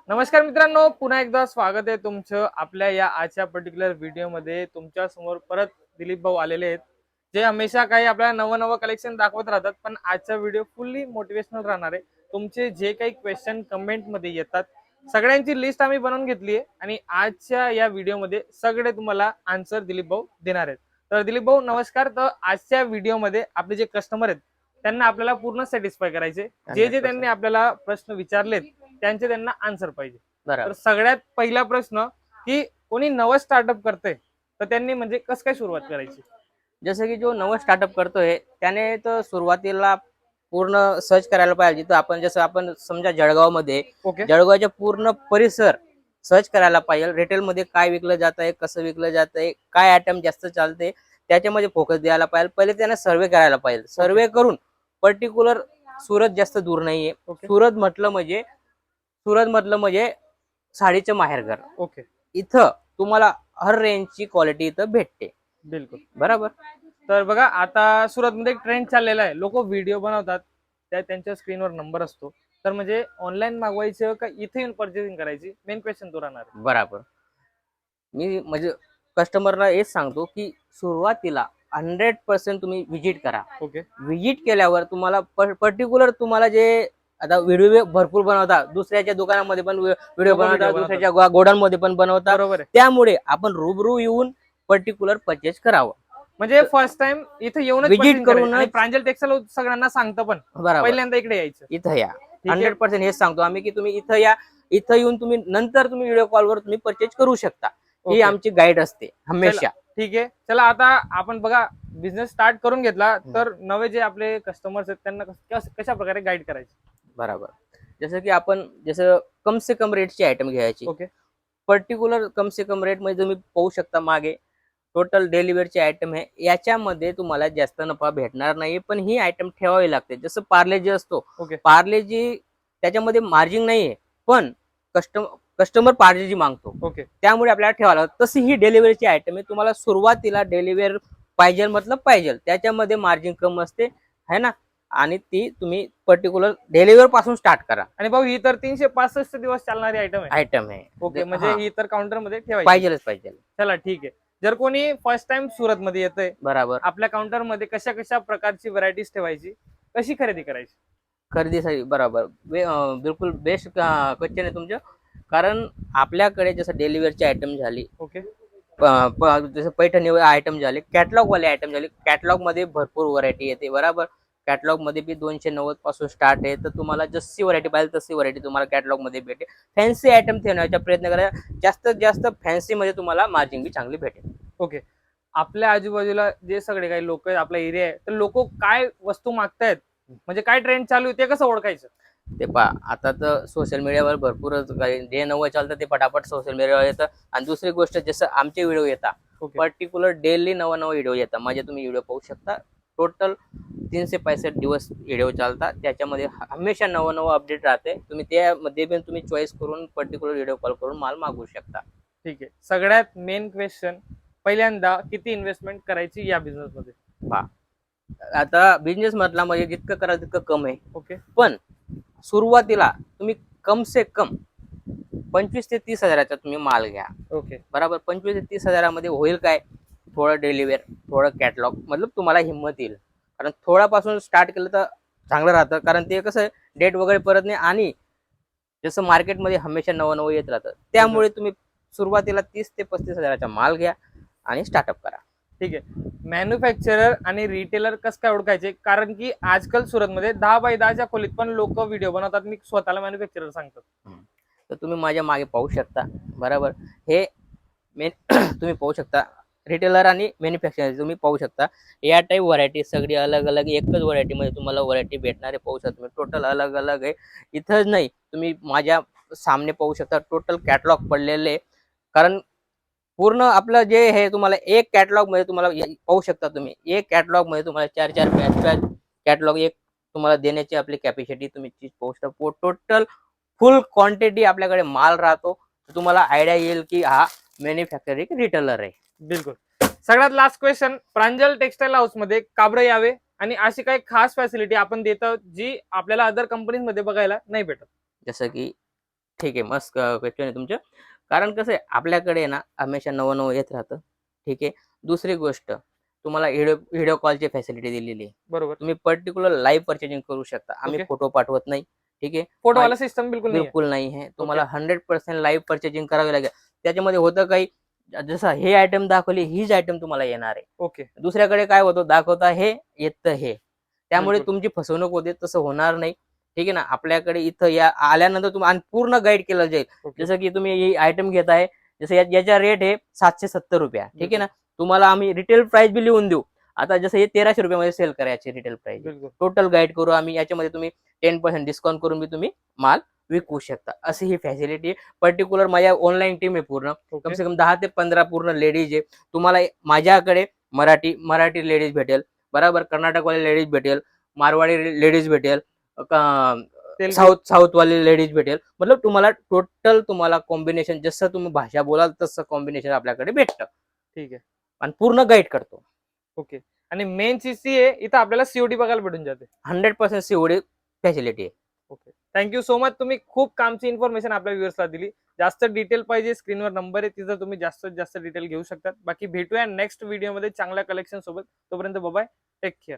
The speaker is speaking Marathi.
नमस्कार मित्रांनो, पुन्हा एकदा स्वागत आहे तुमचं आपल्या या आजच्या पर्टिक्युलर व्हिडिओमध्ये. तुमच्या समोर परत दिलीप भाऊ आलेले आहेत, जे हमेशा काही आपल्याला नवं नवं कलेक्शन दाखवत राहतात. पण आजचा व्हिडिओ फुल्ली मोटिवेशनल राहणार आहे. तुमचे जे काही क्वेश्चन कमेंटमध्ये येतात सगळ्यांची लिस्ट आम्ही बनवून घेतली आहे आणि आजच्या या व्हिडिओमध्ये सगळे तुम्हाला आन्सर दिलीप भाऊ देणार आहेत. तर दिलीप भाऊ नमस्कार. तर आजच्या व्हिडिओमध्ये आपले जे कस्टमर आहेत त्यांना आपल्याला पूर्ण सॅटिस्फाय करायचे. जे जे त्यांनी 100%. आपल्याला प्रश्न विचारलेत त्यांचे त्यांना आन्सर पाहिजे. तर बरोबर. सगळ्यात पहिला प्रश्न की कोणी नवं स्टार्टअप करतंय तर त्यांनी म्हणजे कसं काय सुरुवात करायची? जसं की जो नवं स्टार्टअप करतोय त्याने तर सुरुवातीला पूर्ण सर्च करायला पाहिजे. तर आपण समजा जळगावमध्ये ओके. जळगावच्या पूर्ण परिसर सर्च करायला पाहिजे. रिटेलमध्ये काय विकलं जात आहे, कसं विकलं जात आहे, काय आयटम जास्त चालते, त्याच्यामध्ये फोकस द्यायला पाहिजे. पहिले त्याने सर्वे करायला पाहिजे. सर्वे करून पर्टिक्युलर सुरत जास्त दूर नाहीये. ओके. सुरत म्हटलं म्हणजे साडीचं माहेरघर. ओके. इथं तुम्हाला हर रेंजची क्वालिटी इथं भेटते. बिलकुल. बरोबर. तर बघा आता सुरतमध्ये एक ट्रेंड चाललेला आहे. लोक व्हिडिओ बनवतात, त्यांच्या स्क्रीनवर नंबर असतो. तर म्हणजे ऑनलाईन मागवायचं का इथे येऊन परचेसिंग करायची, मेन क्वेश्चन तो राहणार आहे. बरोबर. मी म्हणजे कस्टमरला हेच सांगतो की सुरुवातीला 100% तुम्ही व्हिजिट करा. ओके. व्हिजिट केल्यावर तुम्हाला पर्टिक्युलर तुम्हाला जे आता व्हिडिओ भरपूर बनवता, दुसऱ्याच्या दुकानामध्ये पण व्हिडिओ लोक बनवता, व्हिडिओ बनवतात. दुसऱ्याच्या गोडाऊन मध्ये पण बनवता. बरोबर आहे. त्यामुळे आपण रूबरू येऊन पर्टिक्युलर परचेस करावं. म्हणजे फर्स्ट टाइम इथे येऊनच Visit purchasing करायचं. आणि करूनच. प्रांजल टेक्सटाईल सगळ्यांना सांगतं पण बरोबर. पहिल्यांदा इकडे यायचं. इथं या. ठीक आहे. 100% हेच सांगतो आम्ही की तुम्ही इथं या. इथं येऊन तुम्ही नंतर तुम्ही व्हिडिओ कॉलवर तुम्ही परचेस करू शकता. ही ओके. आमची गाईड असते हमेशा. ठीक आहे. चला आता आपण बघा बिझनेस स्टार्ट करून घेतला तर नवे जे आपले कस्टमर्स आहेत त्यांना कशा प्रकारे गाईड करायचे? बरोबर. जसं कम से कम रेटची आयटम घ्यायची. ओके. पर्टिक्युलर कम से कम रेट मध्ये तुम्ही पाहू शकता मागे टोटल डेली वेअरची आयटम आहे. याच्यामध्ये तुम्हाला जास्त नफा भेटणार नाही, पण ही आयटम ठेवावी लागते. जसं पार्लेजी असतो, ओके. पार्लेजी त्याच्यामध्ये मार्जिन नाहीये, पण कस्टमर पार्लेजी मागतो. ओके. त्यामुळे आपल्याला ठेवावं लागतं. तशी ही डेलिव्हरीची आयटम आहे. तुम्हाला सुरुवातीला डेलिव्हर पाहिजे मतलब पाहिजे, त्याच्यामध्ये मार्जिन कम असते है ना. आणि ती तुम्ही पर्टिक्युलर डेलिव्हर पासून स्टार्ट करा. आणि भाऊ ही तर 365 दिवस चालणारी आयटम आहे. आयटम आहे. ओके. म्हणजे ही तर काउंटर मध्ये ठेवायची पाहिजे. चला ठीक आहे. जर कोणी फर्स्ट टाइम सुरत मध्ये येतंय, बरोबर. आपल्या काउंटर मध्ये कशा कशा प्रकारची व्हरायटीज ठेवायची, कशी खरेदी करायची? खरेदीसाठी बरोबर. बिलकुल बेस्ट क्वेश्चन आहे तुमचं. कारण आपल्याकडे जसं डेलिव्हरची आयटम झाली, ओके. जसं पैठणी आयटम झाले, कॅटलॉग वाले आयटम झाले. कॅटलॉग मध्ये भरपूर व्हरायटी येते. बरोबर. कॅटलॉग मध्ये बी 290 पासून स्टार्ट आहे. तर तुम्हाला जशी व्हरायटी पाहिजे तशी व्हरायटी तुम्हाला कॅटलॉग मध्ये भेटेल. फॅन्सी आयटम ठेवण्याचा प्रयत्न करा. जास्तीत जास्त फॅन्सी मध्ये तुम्हाला मार्जिन बी चांगली भेटेल. ओके. आपल्या आजूबाजूला जे सगळे काही लोक आहेत, आपला एरिया आहे, तर लोक काय वस्तू मागतायत, म्हणजे काय ट्रेंड चालू आहे ते कसं ओळखायचं? ते पहा, आता तर सोशल मीडियावर भरपूरच काही जे नवं चालतं ते फटाफट सोशल मीडियावर येतं. आणि दुसरी गोष्ट जसं आमचे व्हिडिओ येतात, ओके. पर्टिक्युलर डेली नवा व्हिडिओ येतात. म्हणजे तुम्ही व्हिडिओ पाहू शकता. टोटल 365 दिवस व्हिडिओ चालतात. त्याच्यामध्ये हमेशा नवं अपडेट राहते. तुम्ही त्यामध्ये पण तुम्ही चॉईस करून पर्टिक्युलर व्हिडिओ कॉल करून माल मागवू शकता. ठीक आहे. सगळ्यात मेन क्वेश्चन, पहिल्यांदा किती इन्व्हेस्टमेंट करायची या बिझनेस मध्ये? पहा, आता बिझनेस म्हटला म्हणजे जितकं करा तितकं कम आहे. ओके. पण सुरुवातीला तुम्ही कम से कम 25 ते 30 हजाराचा तुम्ही माल घ्या. ओके. बरोबर. 25 ते 30 हजारामध्ये होईल काय? थोडं डेलिव्हर, थोडं कॅटलॉग, मतलब तुम्हाला हिंमत येईल. कारण थोड्यापासून स्टार्ट केलं तर चांगलं राहतं. कारण ते कसं डेट वगैरे परत नाही. आणि जसं मार्केटमध्ये हमेशा नवं येत राहतं, त्यामुळे तुम्ही सुरुवातीला 30 ते 35 हजाराचा माल घ्या आणि स्टार्टअप करा. ठीक आहे. मॅन्युफॅक्चरर आणि रिटेलर कसं काय ओळखायचे? कारण की आजकाल सुरतमध्ये 10x10च्या खोलीत पण लोक व्हिडिओ बनवतात. मी स्वतःला मॅन्युफॅक्चरर सांगतो. तर तुम्ही माझ्या मागे पाहू शकता. बरोबर. हे मेन तुम्ही पाहू शकता. रिटेलर आणि मॅन्युफॅक्चरर तुम्ही पाहू शकता. या टाईप व्हरायटी सगळी अलग अलग, एकच व्हरायटीमध्ये तुम्हाला व्हरायटी भेटणारे पाहू शकता. तुम्ही टोटल अलग अलग आहे. इथंच नाही, तुम्ही माझ्या सामने पाहू शकता टोटल कॅटलॉग पडलेले. कारण पूर्ण आपलं जे हे तुम्हाला एक कॅटलॉग मध्ये तुम्हाला पाहू शकता. तुम्ही एक कॅटलॉग मध्ये तुम्हाला 4 कॅटलॉग एक तुम्हाला देण्याची आपली कॅपॅसिटी तुम्ही चीज पाहू शकता. टोटल फुल क्वांटिटी आपल्याकडे माल राहतो. तुम्हाला आयडिया येईल की हा मॅन्युफॅक्चरिंग रिटेलर आहे. बिलकुल. सगळ्यात लास्ट क्वेश्चन, प्रांजल टेक्सटाईल हाऊस मध्ये का बरं यावे आणि अशी काही खास फॅसिलिटी आपण देतो जी आपल्याला अदर कंपनीज मध्ये बघायला नाही भेटत? जसं की ठीक आहे, मस्त क्वेश्चन आहे तुमचं. कारण कसं आहे, आपल्याकडे आहे ना हमेशा नवं-नवं येत राहतं. ठीक आहे. दुसरी गोष्ट, तुम्हाला व्हिडिओ व्हिडिओ कॉलची फॅसिलिटी दिलेली आहे. बरोबर. तुम्ही पर्टिक्युलर लाईव्ह पर्चेसिंग करू शकता. आम्ही ओके. फोटो पाठवत नाही. ठीक आहे. फोटोवाला सिस्टम बिलकुल नाही आहे. बिलकुल नाही आहे. ओके. तुम्हाला 100% लाईव्ह पर्चेसिंग करावी लागेल. त्याच्यामध्ये होतं काही, जसं हे आयटम दाखवली हीच आयटम तुम्हाला येणार आहे. ओके. दुसऱ्याकडे काय होतं, दाखवता हे, येतं हे. त्यामुळे बिलकुल. तुमची फसवणूक होते, तसं होणार नाही. ठीक आहे ना. आपल्याकडे इथं या आल्यानंतर तुम्हाला आणि पूर्ण गाईड केलं जाईल. ओके. जसं की तुम्ही ही आयटम घेताय, जसं याचा रेट आहे ₹770. ठीक आहे ना. तुम्हाला आम्ही रिटेल प्राइस बी लिहून देऊ. आता जसं हे ₹1300 मध्ये सेल करायचे रिटेल प्राइस. बिलकुल. टोटल गाईड करू आम्ही. याच्यामध्ये तुम्ही 10% डिस्काउंट करून बी तुम्ही माल विकू शकता. अशी ही फॅसिलिटी आहे. पर्टिक्युलर माझ्या ऑनलाईन टीम आहे पूर्ण. कम ओके. से कम 10 ते 15 पूर्ण लेडीज आहे. तुम्हाला माझ्याकडे मराठी लेडीज भेटेल, बरोबर. कर्नाटकवाले लेडीज भेटेल, मारवाडी लेडीज भेटेल, तेलगू. साऊथवाले लेडीज भेटेल. मतलब तुम्हाला टोटल तुम्हाला कॉम्बिनेशन, जसं तुम्ही भाषा बोलाल तसं कॉम्बिनेशन आपल्याकडे भेटतं. ठीक आहे. आणि पूर्ण गाईड करतो. ओके. आणि मेन चीज ती आहे, इथं आपल्याला सीओडी बघायला भेटून जाते. 100% सीओडी फॅसिलिटी आहे. ओके. Thank you so much. तुम्ही खूप कामची इन्फॉर्मेशन आपल्या व्ह्युअर्सला दिली. जास्त डिटेल पाहिजे, स्क्रीनवर नंबर आहे, तिथं तुम्ही जास्तीत जास्त डिटेल घेऊ शकता. बाकी भेटूया नेक्स्ट व्हिडिओमध्ये चांगल्या कलेक्शन सोबत. तोपर्यंत बाय, टेक केअर.